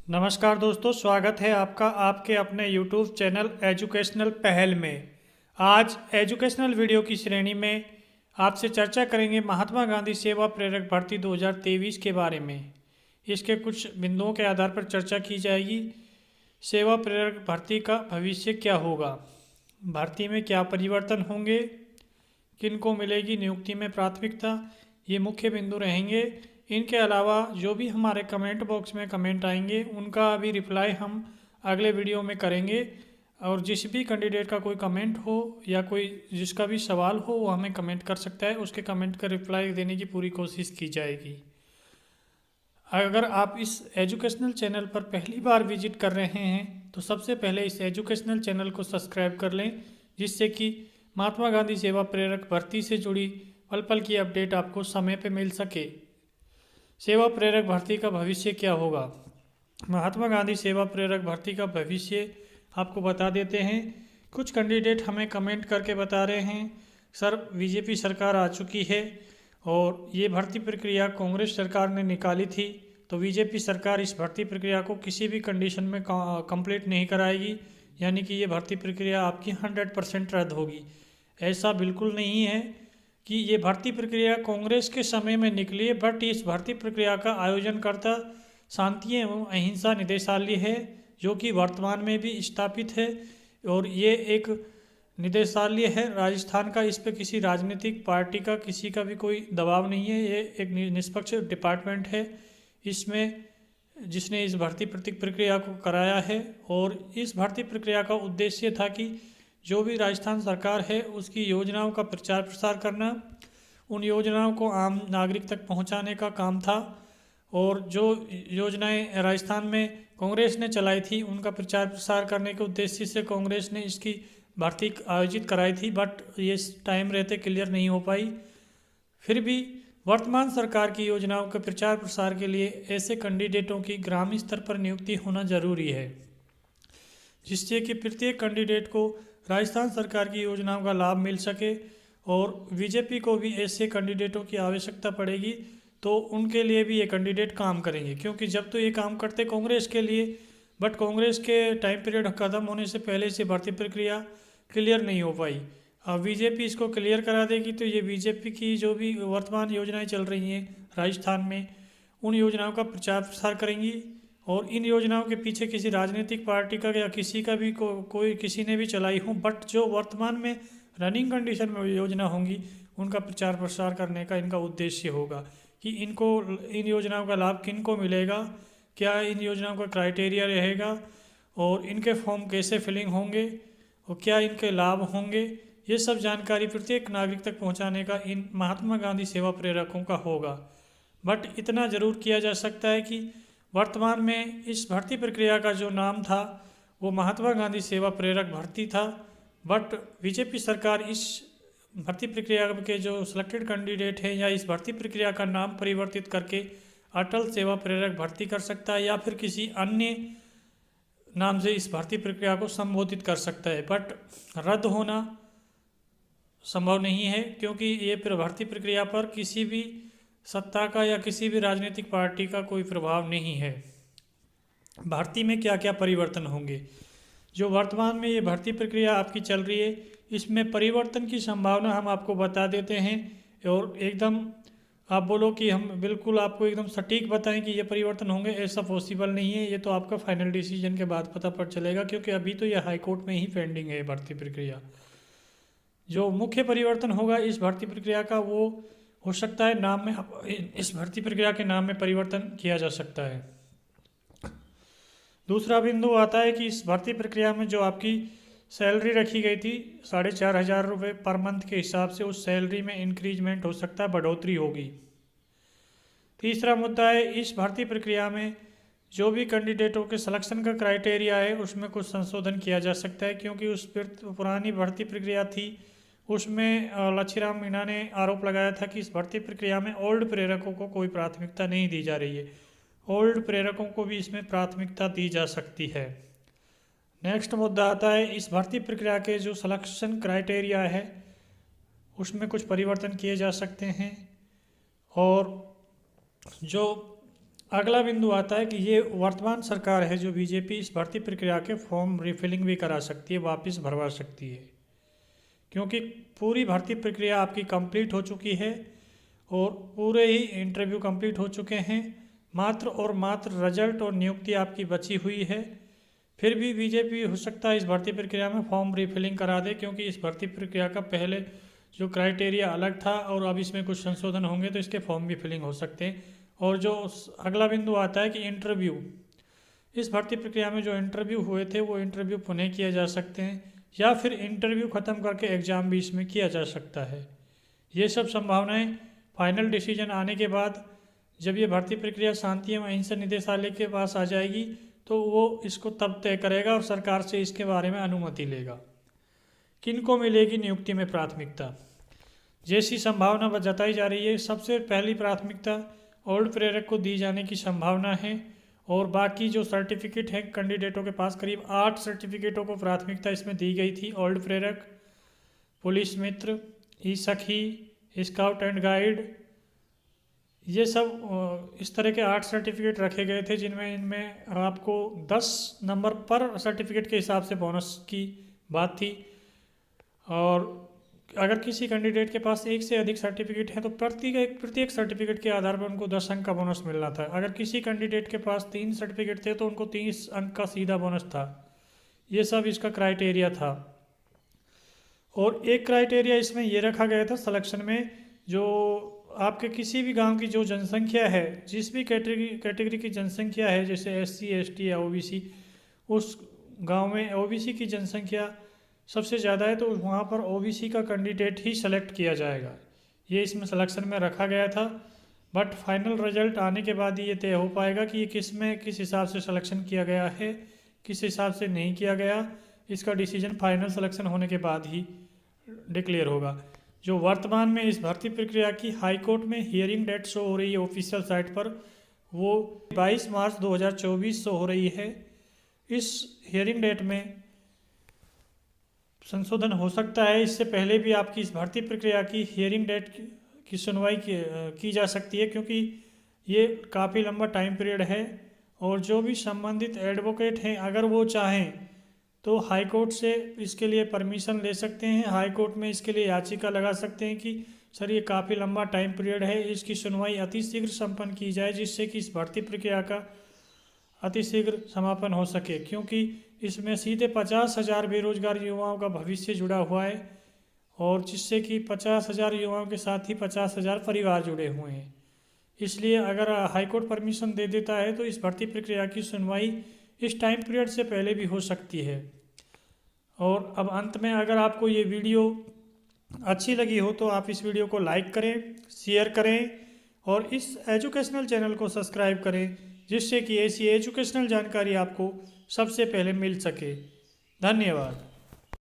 नमस्कार दोस्तों, स्वागत है आपका आपके अपने YouTube चैनल एजुकेशनल पहल में। आज एजुकेशनल वीडियो की श्रेणी में आपसे चर्चा करेंगे महात्मा गांधी सेवा प्रेरक भर्ती 2023 के बारे में। इसके कुछ बिंदुओं के आधार पर चर्चा की जाएगी। सेवा प्रेरक भर्ती का भविष्य क्या होगा, भर्ती में क्या परिवर्तन होंगे, किन को मिलेगी नियुक्ति में प्राथमिकता, ये मुख्य बिंदु रहेंगे। इनके अलावा जो भी हमारे कमेंट बॉक्स में कमेंट आएंगे उनका अभी रिप्लाई हम अगले वीडियो में करेंगे। और जिस भी कैंडिडेट का कोई कमेंट हो या कोई जिसका भी सवाल हो वो हमें कमेंट कर सकता है, उसके कमेंट का रिप्लाई देने की पूरी कोशिश की जाएगी। अगर आप इस एजुकेशनल चैनल पर पहली बार विजिट कर रहे हैं तो सबसे पहले इस एजुकेशनल चैनल को सब्सक्राइब कर लें, जिससे कि महात्मा गांधी सेवा प्रेरक भर्ती से जुड़ी पल पल की अपडेट आपको समय पर मिल सके। सेवा प्रेरक भर्ती का भविष्य क्या होगा, महात्मा गांधी सेवा प्रेरक भर्ती का भविष्य आपको बता देते हैं। कुछ कैंडिडेट हमें कमेंट करके बता रहे हैं सर बीजेपी सरकार आ चुकी है और ये भर्ती प्रक्रिया कांग्रेस सरकार ने निकाली थी, तो बीजेपी सरकार इस भर्ती प्रक्रिया को किसी भी कंडीशन में कंप्लीट नहीं कराएगी, यानी कि ये भर्ती प्रक्रिया आपकी 100% रद्द होगी। ऐसा बिल्कुल नहीं है कि ये भर्ती प्रक्रिया कांग्रेस के समय में निकली है, बट इस भर्ती प्रक्रिया का आयोजनकर्ता शांति एवं अहिंसा निदेशालय है, जो कि वर्तमान में भी स्थापित है। और ये एक निदेशालय है राजस्थान का, इस पर किसी राजनीतिक पार्टी का किसी का भी कोई दबाव नहीं है। ये एक निष्पक्ष डिपार्टमेंट है इसमें, जिसने इस भर्ती प्रक्रिया को कराया है। और इस भर्ती प्रक्रिया का उद्देश्य था कि जो भी राजस्थान सरकार है उसकी योजनाओं का प्रचार प्रसार करना, उन योजनाओं को आम नागरिक तक पहुंचाने का काम था। और जो योजनाएं राजस्थान में कांग्रेस ने चलाई थी उनका प्रचार प्रसार करने के उद्देश्य से कांग्रेस ने इसकी भर्ती आयोजित कराई थी, बट ये टाइम रहते क्लियर नहीं हो पाई। फिर भी वर्तमान सरकार की योजनाओं के प्रचार प्रसार के लिए ऐसे कैंडिडेटों की ग्रामीण स्तर पर नियुक्ति होना जरूरी है, जिससे कि प्रत्येक कैंडिडेट को राजस्थान सरकार की योजनाओं का लाभ मिल सके। और बीजेपी को भी ऐसे कैंडिडेटों की आवश्यकता पड़ेगी, तो उनके लिए भी ये कैंडिडेट काम करेंगे, क्योंकि जब तो ये काम करते कांग्रेस के लिए, बट कांग्रेस के टाइम पीरियड खत्म होने से पहले से भर्ती प्रक्रिया क्लियर नहीं हो पाई। अब बीजेपी इसको क्लियर करा देगी तो ये बीजेपी की जो भी वर्तमान योजनाएं चल रही हैं राजस्थान में, उन योजनाओं का प्रचार प्रसार करेंगी। और इन योजनाओं के पीछे किसी राजनीतिक पार्टी का या किसी का भी कोई किसी ने भी चलाई हो, बट जो वर्तमान में रनिंग कंडीशन में योजना होंगी उनका प्रचार प्रसार करने का इनका उद्देश्य होगा कि इनको इन योजनाओं का लाभ किन को मिलेगा, क्या इन योजनाओं का क्राइटेरिया रहेगा और इनके फॉर्म कैसे फिलिंग होंगे और क्या इनके लाभ होंगे, ये सब जानकारी प्रत्येक नागरिक तक पहुंचाने का इन महात्मा गांधी सेवा प्रेरकों का होगा। बट इतना ज़रूर किया जा सकता है कि वर्तमान में इस भर्ती प्रक्रिया का जो नाम था वो महात्मा गांधी सेवा प्रेरक भर्ती था, बट बीजेपी सरकार इस भर्ती प्रक्रिया के जो सिलेक्टेड कैंडिडेट हैं या इस भर्ती प्रक्रिया का नाम परिवर्तित करके अटल सेवा प्रेरक भर्ती कर सकता है या फिर किसी अन्य नाम से इस भर्ती प्रक्रिया को संबोधित कर सकता है, बट रद्द होना संभव नहीं है, क्योंकि ये भर्ती प्रक्रिया पर किसी भी सत्ता का या किसी भी राजनीतिक पार्टी का कोई प्रभाव नहीं है। भर्ती में क्या क्या परिवर्तन होंगे, जो वर्तमान में ये भर्ती प्रक्रिया आपकी चल रही है इसमें परिवर्तन की संभावना हम आपको बता देते हैं। और एकदम आप बोलो कि हम बिल्कुल आपको एकदम सटीक बताएं कि ये परिवर्तन होंगे, ऐसा पॉसिबल नहीं है। ये तो आपका फाइनल डिसीजन के बाद पता पड़ चलेगा, क्योंकि अभी तो ये हाई कोर्ट में ही पेंडिंग है भर्ती प्रक्रिया। जो मुख्य परिवर्तन होगा इस भर्ती प्रक्रिया का वो हो सकता है नाम में, इस भर्ती प्रक्रिया के नाम में परिवर्तन किया जा सकता है। दूसरा बिंदु आता है कि इस भर्ती प्रक्रिया में जो आपकी सैलरी रखी गई थी 4,500 रुपये पर मंथ के हिसाब से, उस सैलरी में इंक्रीजमेंट हो सकता है, बढ़ोतरी होगी। तीसरा मुद्दा है इस भर्ती प्रक्रिया में जो भी कैंडिडेटों के सिलेक्शन का क्राइटेरिया है उसमें कुछ संशोधन किया जा सकता है, क्योंकि उस पुरानी भर्ती प्रक्रिया थी उसमें लच्छीराम मीणा ने आरोप लगाया था कि इस भर्ती प्रक्रिया में ओल्ड प्रेरकों को कोई प्राथमिकता नहीं दी जा रही है। ओल्ड प्रेरकों को भी इसमें प्राथमिकता दी जा सकती है। नेक्स्ट मुद्दा आता है इस भर्ती प्रक्रिया के जो सिलेक्शन क्राइटेरिया है उसमें कुछ परिवर्तन किए जा सकते हैं। और जो अगला बिंदु आता है कि ये वर्तमान सरकार है जो बीजेपी इस भर्ती प्रक्रिया के फॉर्म रिफिलिंग भी करा सकती है, वापस भरवा सकती है, क्योंकि पूरी भर्ती प्रक्रिया आपकी कंप्लीट हो चुकी है और पूरे ही इंटरव्यू कंप्लीट हो चुके हैं। मात्र और मात्र रिजल्ट और नियुक्ति आपकी बची हुई है। फिर भी बीजेपी हो सकता है इस भर्ती प्रक्रिया में फॉर्म रिफिलिंग करा दे, क्योंकि इस भर्ती प्रक्रिया का पहले जो क्राइटेरिया अलग था और अब इसमें कुछ संशोधन होंगे तो इसके फॉर्म भी फिलिंग हो सकते हैं। और जो अगला बिंदु आता है कि इंटरव्यू, इस भर्ती प्रक्रिया में जो इंटरव्यू हुए थे वो इंटरव्यू पुनः किए जा सकते हैं या फिर इंटरव्यू ख़त्म करके एग्ज़ाम भी इसमें किया जा सकता है। ये सब संभावनाएं फाइनल डिसीजन आने के बाद जब ये भर्ती प्रक्रिया शांति एवं अहिंसा निदेशालय के पास आ जाएगी तो वो इसको तब तय करेगा और सरकार से इसके बारे में अनुमति लेगा। किनको मिलेगी नियुक्ति में प्राथमिकता, जैसी संभावना जताई जा रही है, सबसे पहली प्राथमिकता ओल्ड प्रेरक को दी जाने की संभावना है और बाकी जो सर्टिफिकेट है कैंडिडेटों के पास करीब 8 सर्टिफिकेटों को प्राथमिकता इसमें दी गई थी। ओल्ड प्रेरक, पुलिस मित्र, ई सखी, स्काउट एंड गाइड, ये सब इस तरह के 8 सर्टिफिकेट रखे गए थे जिनमें इनमें आपको 10 नंबर पर सर्टिफिकेट के हिसाब से बोनस की बात थी। और अगर किसी कैंडिडेट के पास एक से अधिक सर्टिफिकेट है तो प्रत्येक सर्टिफिकेट के आधार पर उनको 10 अंक का बोनस मिल रहा था। अगर किसी कैंडिडेट के पास 3 सर्टिफिकेट थे तो उनको 30 अंक का सीधा बोनस था। ये सब इसका क्राइटेरिया था। और एक क्राइटेरिया इसमें ये रखा गया था सिलेक्शन में, जो आपके किसी भी गांव की जो जनसंख्या है, जिस भी कैटेगरी की जनसंख्या है, जैसे SC ST या OBC, उस गांव में OBC की जनसंख्या सबसे ज़्यादा है तो वहाँ पर OBC का कैंडिडेट ही सेलेक्ट किया जाएगा। ये इसमें सिलेक्शन में रखा गया था, बट फाइनल रिजल्ट आने के बाद ही ये तय हो पाएगा कि ये किस हिसाब से सिलेक्शन किया गया है, किस हिसाब से नहीं किया गया। इसका डिसीजन फाइनल सिलेक्शन होने के बाद ही डिक्लेयर होगा। जो वर्तमान में इस भर्ती प्रक्रिया की हाई कोर्ट में हियरिंग डेट शो हो रही है ऑफिशियल साइट पर, वो 22 मार्च 2024 शो हो रही है। इस हियरिंग डेट में संशोधन हो सकता है। इससे पहले भी आपकी इस भर्ती प्रक्रिया की हियरिंग डेट की सुनवाई की जा सकती है, क्योंकि ये काफ़ी लंबा टाइम पीरियड है और जो भी संबंधित एडवोकेट हैं अगर वो चाहें तो हाई कोर्ट से इसके लिए परमिशन ले सकते हैं। हाई कोर्ट में इसके लिए याचिका लगा सकते हैं कि सर ये काफ़ी लंबा टाइम पीरियड है, इसकी सुनवाई अतिशीघ्र संपन्न की जाए जिससे कि इस भर्ती प्रक्रिया का अतिशीघ्र समापन हो सके, क्योंकि इसमें सीधे 50,000 बेरोजगार युवाओं का भविष्य जुड़ा हुआ है और जिससे कि 50,000 युवाओं के साथ ही 50,000 परिवार जुड़े हुए हैं। इसलिए अगर हाईकोर्ट परमिशन दे देता है तो इस भर्ती प्रक्रिया की सुनवाई इस टाइम पीरियड से पहले भी हो सकती है। और अब अंत में अगर आपको ये वीडियो अच्छी लगी हो तो आप इस वीडियो को लाइक करें, शेयर करें और इस एजुकेशनल चैनल को सब्सक्राइब करें, जिससे कि ऐसी एजुकेशनल जानकारी आपको सबसे पहले मिल सके। धन्यवाद।